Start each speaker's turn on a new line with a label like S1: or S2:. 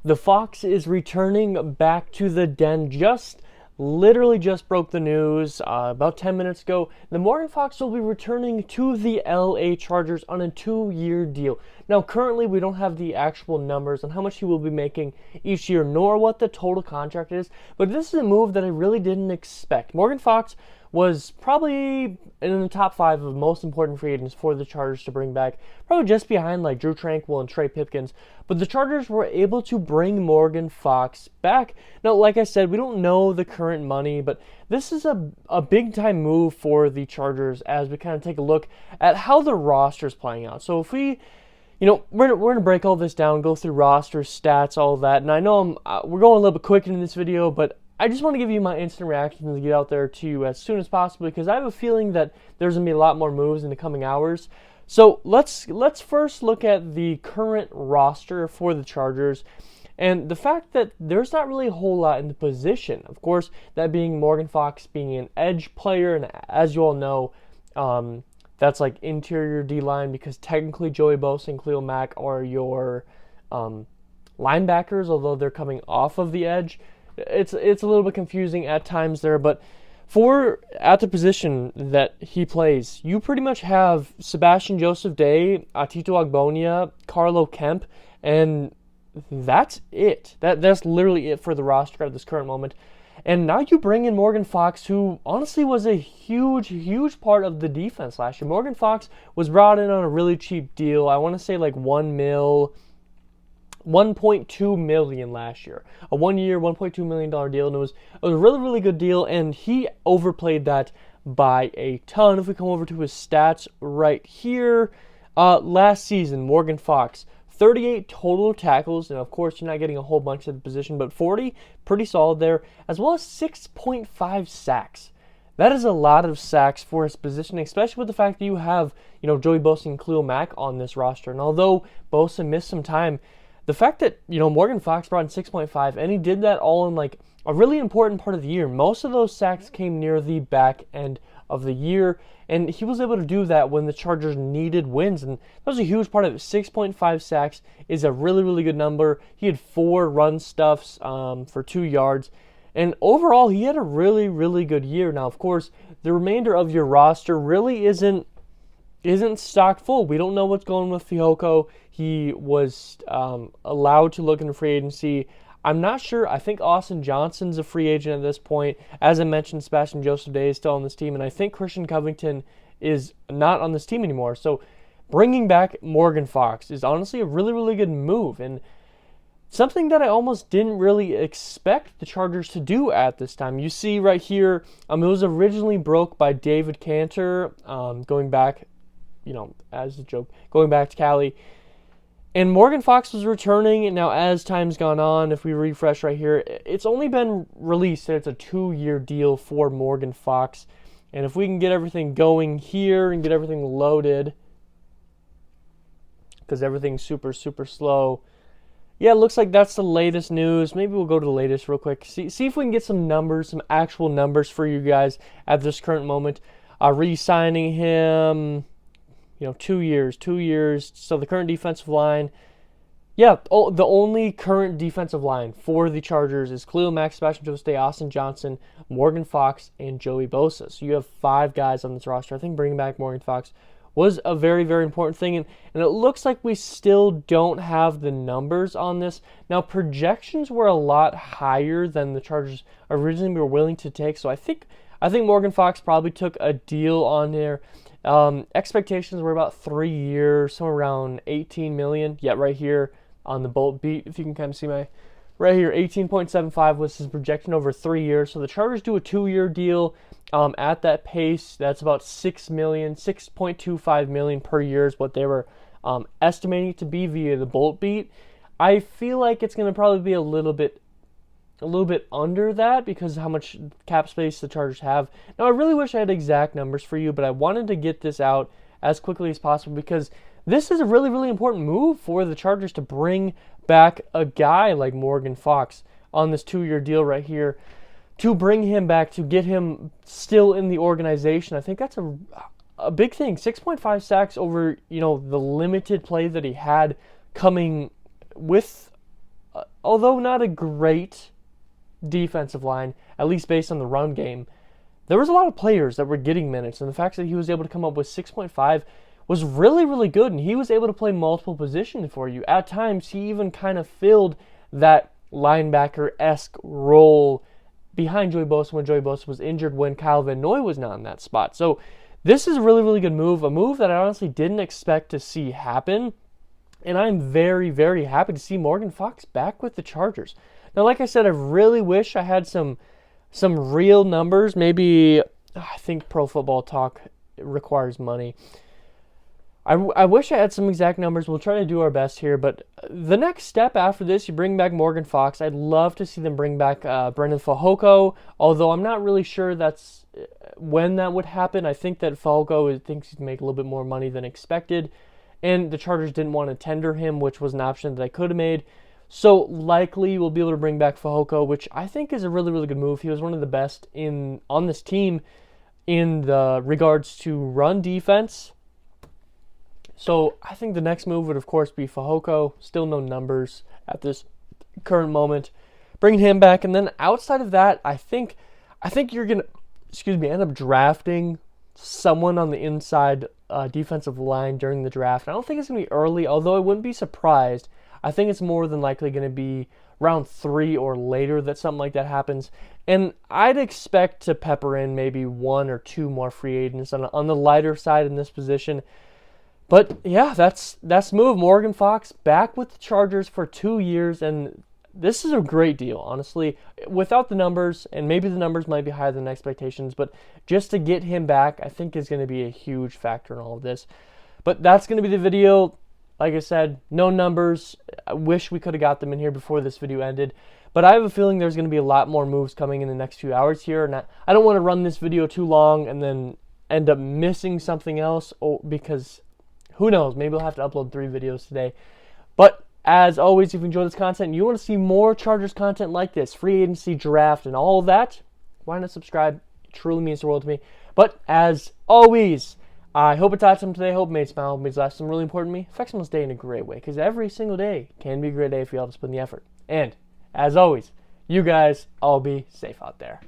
S1: The Fox is returning back to the den. Literally just broke the news about 10 minutes ago. The Morgan Fox will be returning to the LA Chargers on a 2-year deal. Now, currently, we don't have the actual numbers on how much he will be making each year, nor what the total contract is, but this is a move that I really didn't expect. Morgan Fox was probably in the top 5 of most important free agents for the Chargers to bring back, probably just behind like Drew Tranquill and Trey Pipkins. But the Chargers were able to bring Morgan Fox back. Now, like I said, we don't know the current money, but this is a big-time move for the Chargers as we kind of take a look at how the roster is playing out. So if we, we're going to break all this down, go through roster, stats, all of that. And I know we're going a little bit quick in this video, but I just want to give you my instant reaction to get out there to you as soon as possible, because I have a feeling that there's going to be a lot more moves in the coming hours. So let's first look at the current roster for the Chargers and the fact that there's not really a whole lot in the position. Of course, that being Morgan Fox being an edge player, and as you all know, that's like interior D-line, because technically Joey Bosa and Khalil Mack are your linebackers, although they're coming off of the edge. It's a little bit confusing at times there, but at the position that he plays, you pretty much have Sebastian Joseph Day, Tito Agbonia, Carlo Kemp, and that's it. That's literally it for the roster at this current moment. And now you bring in Morgan Fox, who honestly was a huge part of the defense last year. Morgan Fox was brought in on a really cheap deal. I want to say like $1.2 million last year. A 1-year, $1.2 million deal, and it was a really good deal, and he overplayed that by a ton. If we come over to his stats right here, last season, Morgan Fox, 38 total tackles, and of course you're not getting a whole bunch at the position, but 40, pretty solid there, as well as 6.5 sacks. That is a lot of sacks for his position, especially with the fact that you have, Joey Bosa and Khalil Mack on this roster. And although Bosa missed some time, the fact that, Morgan Fox brought in 6.5, and he did that all in like a really important part of the year. Most of those sacks came near the back end of the year, and he was able to do that when the Chargers needed wins, and that was a huge part of it. 6.5 sacks is a really good number. He had 4 run stuffs for 2 yards, and overall he had a really good year. Now, of course, the remainder of your roster really isn't stocked full. We don't know what's going on with Fehoko. He was allowed to look into free agency. I'm not sure. I think Austin Johnson's a free agent at this point. As I mentioned, Sebastian Joseph Day is still on this team, and I think Christian Covington is not on this team anymore. So bringing back Morgan Fox is honestly a really good move, and something that I almost didn't really expect the Chargers to do at this time. You see right here, it was originally broke by David Cantor, going back, as a joke, going back to Cali. And Morgan Fox was returning, and now as time's gone on, if we refresh right here, it's only been released that it's a 2-year deal for Morgan Fox. And if we can get everything going here and get everything loaded, because everything's super slow. Yeah, it looks like that's the latest news. Maybe we'll go to the latest real quick. See if we can get some numbers, some actual numbers for you guys at this current moment. Re-signing him, 2 years. So the current defensive line, the only current defensive line for the Chargers is Khalil Mack, Sebastian Joseph Day, Austin Johnson, Morgan Fox, and Joey Bosa. So you have 5 guys on this roster. I think bringing back Morgan Fox was a very important thing, and it looks like we still don't have the numbers on this. Now, projections were a lot higher than the Chargers originally were willing to take, so I think Morgan Fox probably took a deal on there. Expectations were about 3 years, somewhere around $18 million. Yeah, right here on the Bolt beat, if you can kind of see right here, 18.75 was his projection over 3 years. So the Chargers do a 2-year deal at that pace. That's about $6.25 million per year is what they were estimating it to be via the Bolt beat. I feel like it's going to probably be a little bit under that because of how much cap space the Chargers have. Now, I really wish I had exact numbers for you, but I wanted to get this out as quickly as possible because this is a really important move for the Chargers to bring back a guy like Morgan Fox on this 2-year deal right here, to bring him back, to get him still in the organization. I think that's a big thing. 6.5 sacks over, the limited play that he had coming with although not a great defensive line, at least based on the run game, there was a lot of players that were getting minutes, and the fact that he was able to come up with 6.5 was really, really good, and he was able to play multiple positions for you. At times, he even kind of filled that linebacker-esque role behind Joey Bosa when Joey Bosa was injured, when Kyle Van Noy was not in that spot. So this is a really, really good move, a move that I honestly didn't expect to see happen, and I'm very, very happy to see Morgan Fox back with the Chargers. Now, like I said, I really wish I had some real numbers. Maybe, I think Pro Football Talk requires money. I wish I had some exact numbers. We'll try to do our best here, but the next step after this, you bring back Morgan Fox. I'd love to see them bring back Brendan Fehoko, although I'm not really sure that's when that would happen. I think that Fehoko thinks he'd make a little bit more money than expected, and the Chargers didn't want to tender him, which was an option that I could have made. So likely we'll be able to bring back Fehoko, which I think is a really, really good move. He was one of the best on this team in the regards to run defense. So I think the next move would, of course, be Fehoko. Still no numbers at this current moment. Bring him back, and then outside of that, I think you're gonna, end up drafting someone on the inside defensive line during the draft. I don't think it's gonna be early, although I wouldn't be surprised. I think it's more than likely gonna be round 3 or later that something like that happens. And I'd expect to pepper in maybe 1 or 2 more free agents on the lighter side in this position. But yeah, that's move. Morgan Fox back with the Chargers for 2 years, and this is a great deal, honestly. Without the numbers, and maybe the numbers might be higher than expectations, but just to get him back, I think is going to be a huge factor in all of this. But that's going to be the video. Like I said, no numbers. I wish we could have got them in here before this video ended. But I have a feeling there's going to be a lot more moves coming in the next few hours here, and I don't want to run this video too long and then end up missing something else, because who knows, maybe I'll have to upload 3 videos today. But as always, if you enjoy this content and you want to see more Chargers content like this, free agency, draft, and all of that, why not subscribe? It truly means the world to me. But as always, I hope it taught someone today. Hope it made smile. Made laugh. Something really important to me. Affect someone's day in a great way, because every single day can be a great day if you all just put in the effort. And as always, you guys all be safe out there.